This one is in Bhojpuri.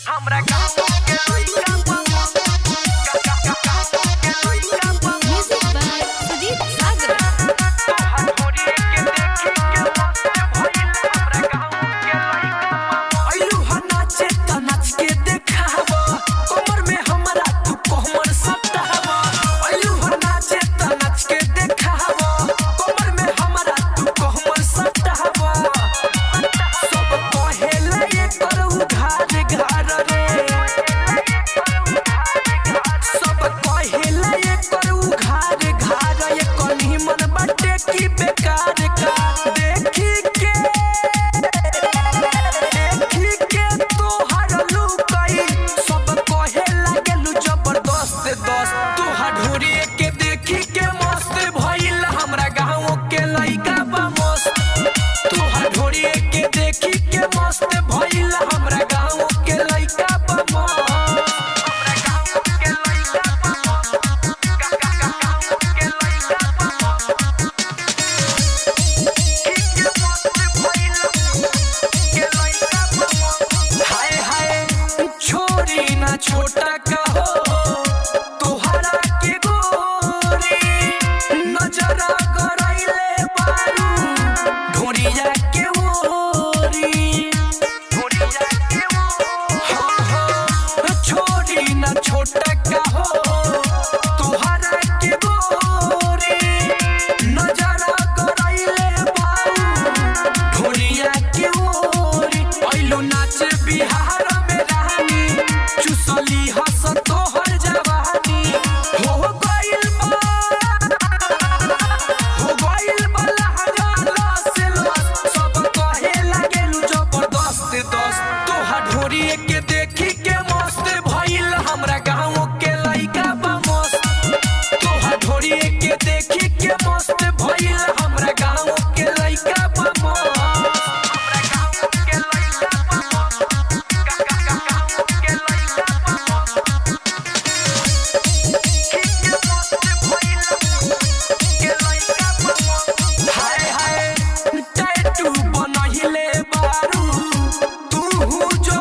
हमरा गाँव के लइका Music by Sudip Sagar. तोहर मोरी के देखी के मस्त भइल हमरा गाँव के लइका अइलू ह नाचे त नाच के देखावा कमर में हमरा तू कोमर सटावा अइलू ह नाचे त नाच के देखावा कमर में हमरा तू कोमर सटावा सब कहेला ये करू घाट घर रे सब कहेला ये करू घाट घर ये कनी मन बाटे की बेकार का देखी के तोहर लुकाई सब कहे लागलू जबरदस्त दोस्त तोहर ढोरी के देखी के मस्त भइल हमरा गाँव के लइका बा मस्त तोहर ढोरी के देखी के मस्त भइल हमरा गाँव के लइका बा मस्त हमरा गाँव के लइका के लइका के मस्त भइल के लइका हाय हाय छोरी ना छोटा कहो तोहरा के गोरी नजरा गराइले बारू ढोरिया के ओरी मोरिया के छोरी ना छोटा कहो तोहरा के गोरी नजरा गराइले बारू ढोरिया के ओरी अइलू नाच बिहार में रानी चुसली हस तोहर जवानी हो गइल लहरा लस लस सब कहे लागेलू जबरदस्त दोस्त तोहर ढोरी के देखी के मस्त भइल हमरा गाँव के लइका बा मस्त तोहर ढोरी के देखी के मस्त भइल हमरा गाँव के लइका बा मस्त हमरा गाँव के लइका के लइका के मस्त भइल के लइका हाय हाय टैटू बनहिले बारू तू जो